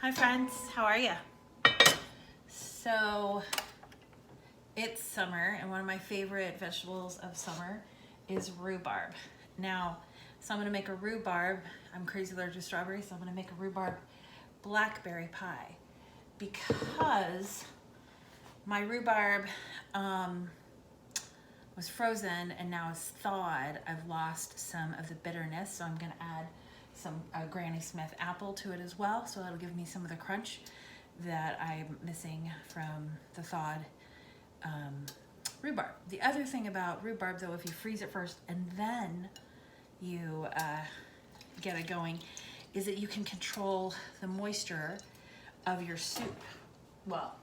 Hi friends, how are you? So it's summer and one of my favorite vegetables of summer is rhubarb. Now, so I'm gonna make a rhubarb, I'm crazy allergic to strawberries, so I'm gonna make a rhubarb blackberry pie because my rhubarb was frozen and now it's thawed. I've lost some of the bitterness, so I'm gonna add some Granny Smith apple to it as well, so that'll give me some of the crunch that I'm missing from the thawed rhubarb. The other thing about rhubarb though, if you freeze it first and then you get it going, is that you can control the moisture of your soup. Well,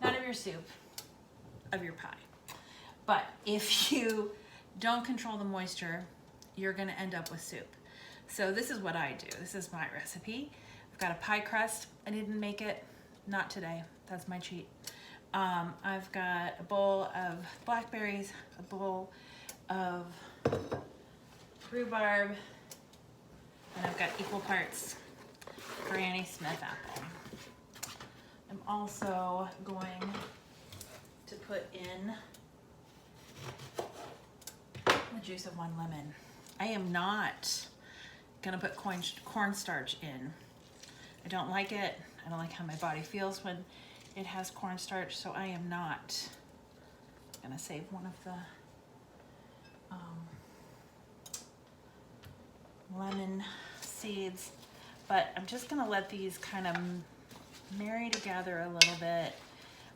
not of your soup, of your pie. But if you don't control the moisture, you're gonna end up with soup. So this is what I do. This is my recipe. I've got a pie crust. I didn't make it, not today. That's my cheat. I've got a bowl of blackberries, a bowl of rhubarb, and I've got equal parts Granny Smith apple. I'm also going to put in the juice of 1 lemon. I am not gonna put cornstarch in. I don't like it. I don't like how my body feels when it has cornstarch, so I am not gonna save one of the lemon seeds, but I'm just gonna let these kind of marry together a little bit.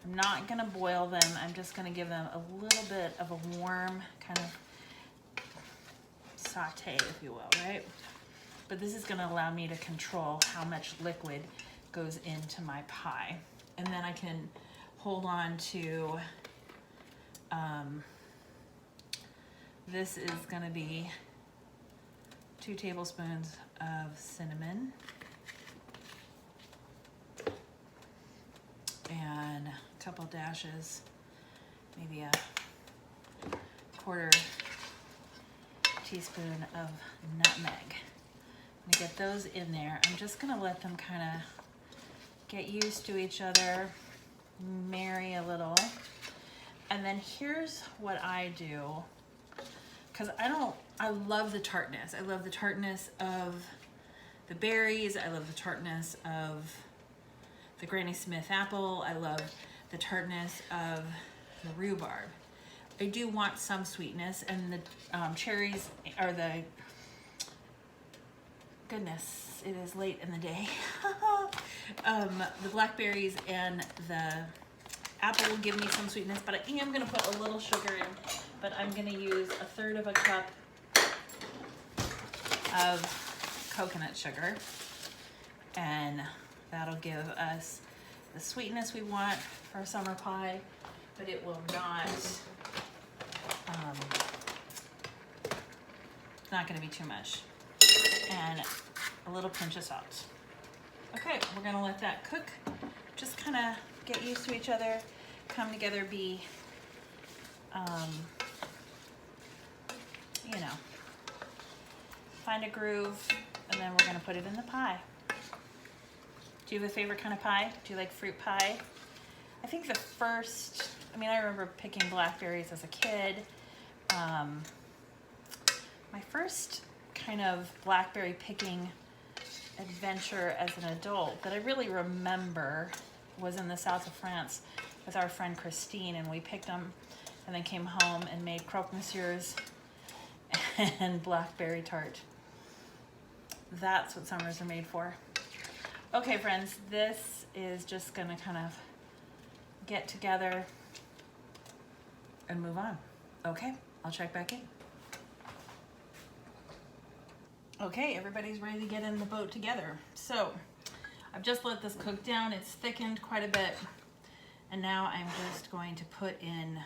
I'm not gonna boil them. I'm just gonna give them a little bit of a warm kind of saute, if you will, right? But this is gonna allow me to control how much liquid goes into my pie. And then I can hold on to, this is gonna be 2 tablespoons of cinnamon and a couple dashes, maybe a 1/4 teaspoon of nutmeg. I'm gonna get those in there. I'm just gonna let them kind of get used to each other, marry a little. And then here's what I do, because I love the tartness. I love the tartness of the berries. I love the tartness of the Granny Smith apple. I love the tartness of the rhubarb. I do want some sweetness, and the cherries are the, goodness, it is late in the day. The blackberries and the apple will give me some sweetness, but I am gonna put a little sugar in, but I'm gonna use 1/3 cup of coconut sugar, and that'll give us the sweetness we want for a summer pie, but it will not, not gonna be too much. And a little pinch of salt. Okay, we're gonna let that cook. Just kind of get used to each other, come together, be, you know, find a groove, and then we're gonna put it in the pie. Do you have a favorite kind of pie? Do you like fruit pie? I think the first, I remember picking blackberries as a kid. My first kind of blackberry picking adventure as an adult that I really remember was in the south of France with our friend Christine, and we picked them and then came home and made croque monsieurs and blackberry tart. That's what summers are made for. Okay friends, this is just gonna kind of get together and move on. Okay, I'll check back in. Okay, everybody's ready to get in the boat together. So I've just let this cook down. It's thickened quite a bit. And now I'm just going to put in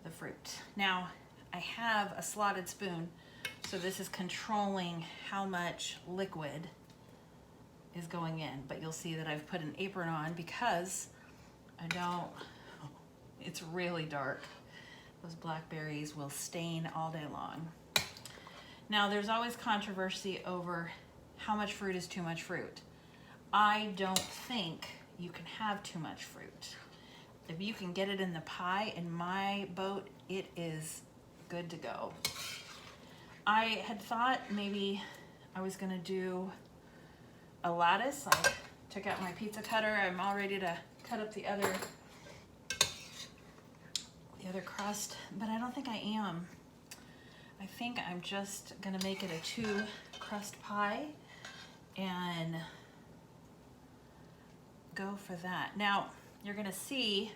the fruit. Now I have a slotted spoon, so this is controlling how much liquid is going in. But you'll see that I've put an apron on because it's really dark. Those blackberries will stain all day long. Now there's always controversy over how much fruit is too much fruit. I don't think you can have too much fruit. If you can get it in the pie, in my boat, it is good to go. I had thought maybe I was gonna do a lattice. I took out my pizza cutter. I'm all ready to cut up the other crust, but I don't think I am. I think I'm just gonna make it a 2 crust pie and go for that. Now, you're gonna see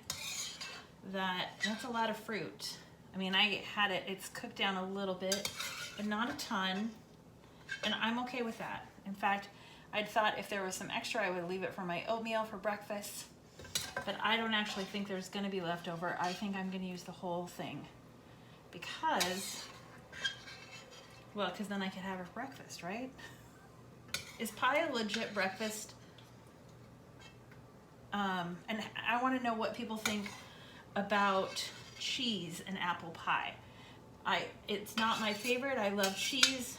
that that's a lot of fruit. I mean, I had it, it's cooked down a little bit, but not a ton, and I'm okay with that. In fact, I'd thought if there was some extra, I would leave it for my oatmeal for breakfast, but I don't actually think there's gonna be leftover. I think I'm gonna use the whole thing because, well, because then I could have it for breakfast, right? Is pie a legit breakfast? And I want to know what people think about cheese and apple pie. It's not my favorite. I love cheese.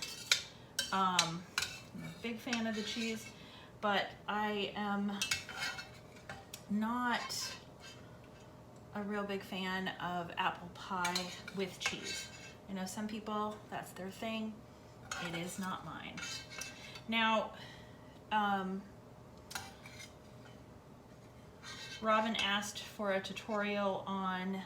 I'm a big fan of the cheese, but I am not a real big fan of apple pie with cheese. I know some people, that's their thing. It is not mine. Now, Robin asked for a tutorial on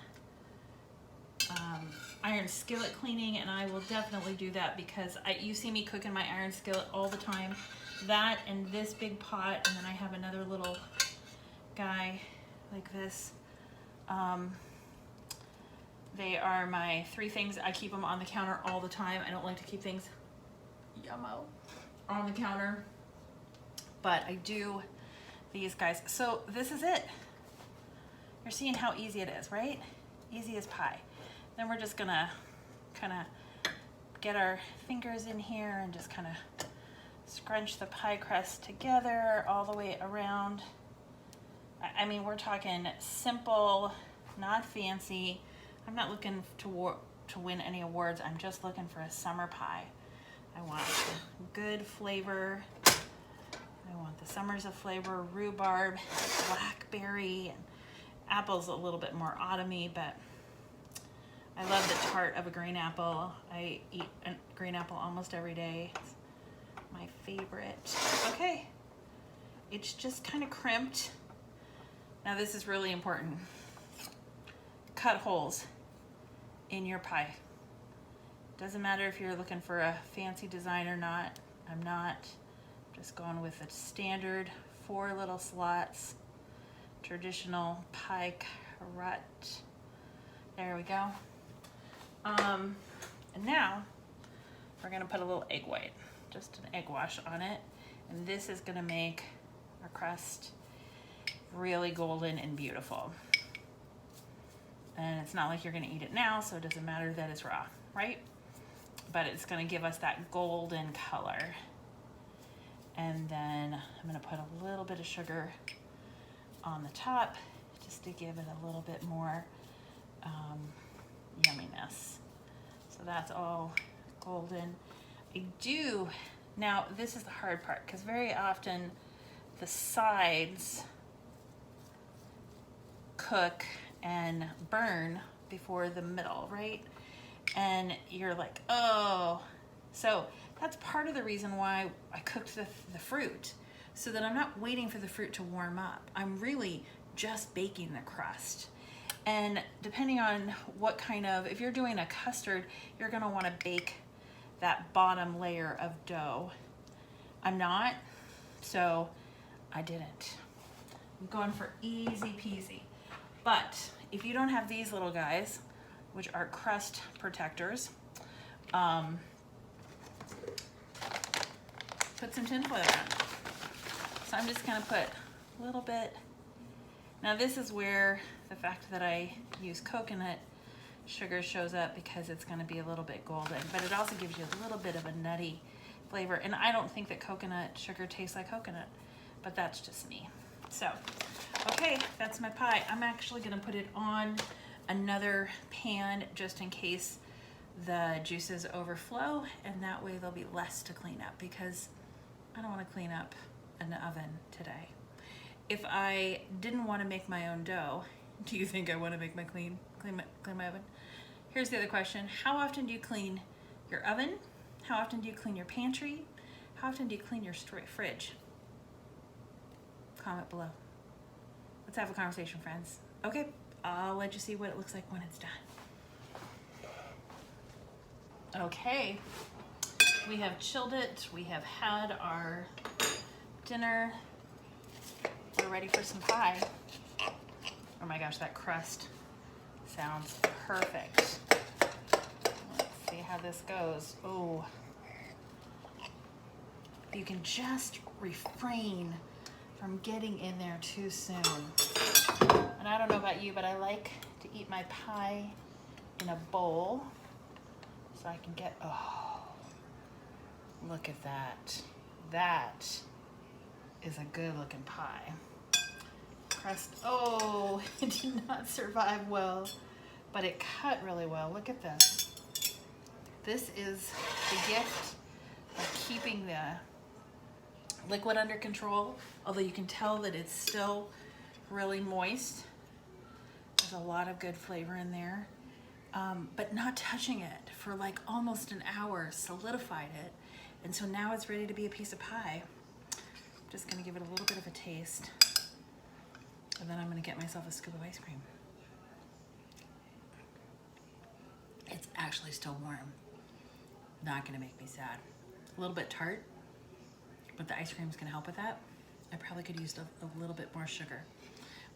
iron skillet cleaning, and I will definitely do that because you see me cooking my iron skillet all the time. That and this big pot, and then I have another little guy like this. They are my 3 things. I keep them on the counter all the time. I don't like to keep things yummo on the counter, but I do these guys. So this is it. You're seeing how easy it is, right? Easy as pie. Then we're just gonna kind of get our fingers in here and just kind of scrunch the pie crust together all the way around. I mean, we're talking simple, not fancy. I'm not looking to win any awards. I'm just looking for a summer pie. I want good flavor. I want the summers of flavor, rhubarb, blackberry, and apple's a little bit more autumny, but I love the tart of a green apple. I eat a green apple almost every day. It's my favorite. Okay, it's just kind of crimped. Now this is really important. Cut holes in your pie. Doesn't matter if you're looking for a fancy design or not. I'm not. Just going with the standard 4 little slots, traditional pie cut. There we go. And now we're gonna put a little egg white, just an egg wash on it. And this is gonna make our crust really golden and beautiful. And it's not like you're gonna eat it now, so it doesn't matter that it's raw, right? But it's gonna give us that golden color. And then I'm gonna put a little bit of sugar on the top just to give it a little bit more yumminess. So that's all golden. Now this is the hard part because very often the sides cook and burn before the middle, right? And you're like, oh. So that's part of the reason why I cooked the fruit, so that I'm not waiting for the fruit to warm up. I'm really just baking the crust. And depending on what kind of, if you're doing a custard, you're gonna wanna bake that bottom layer of dough. I'm not, so I didn't. I'm going for easy peasy. But if you don't have these little guys, which are crust protectors, put some tin foil on. So I'm just gonna put a little bit. Now this is where the fact that I use coconut sugar shows up, because it's gonna be a little bit golden, but it also gives you a little bit of a nutty flavor. And I don't think that coconut sugar tastes like coconut, but that's just me. So, okay, that's my pie. I'm actually gonna put it on another pan just in case the juices overflow, and that way there'll be less to clean up, because I don't wanna clean up an oven today. If I didn't want to make my own dough, do you think I want to make my clean my oven? Here's the other question. How often do you clean your oven? How often do you clean your pantry? How often do you clean your fridge? Comment below. Let's have a conversation, friends. Okay, I'll let you see what it looks like when it's done. Okay, we have chilled it. We have had our dinner. We're ready for some pie. Oh my gosh, that crust sounds perfect. Let's see how this goes. Oh, you can just refrain from getting in there too soon. And I don't know about you, but I like to eat my pie in a bowl so I can get, oh, look at that. That is a good looking pie. Crust, oh, it did not survive well, but it cut really well. Look at this. This is the gift of keeping the liquid under control, although you can tell that it's still really moist. There's a lot of good flavor in there, but not touching it for like almost an hour solidified it. And so now it's ready to be a piece of pie. I'm just gonna give it a little bit of a taste. And then I'm gonna get myself a scoop of ice cream. It's actually still warm. Not gonna make me sad. A little bit tart, but the ice cream is gonna help with that. I probably could use a little bit more sugar.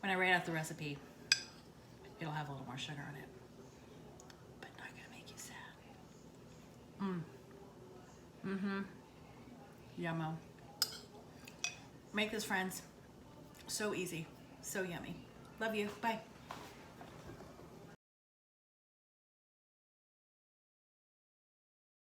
When I write out the recipe, it'll have a little more sugar on it, but not gonna make you sad. Yummo. Make this, friends. So easy, so yummy. Love you, bye.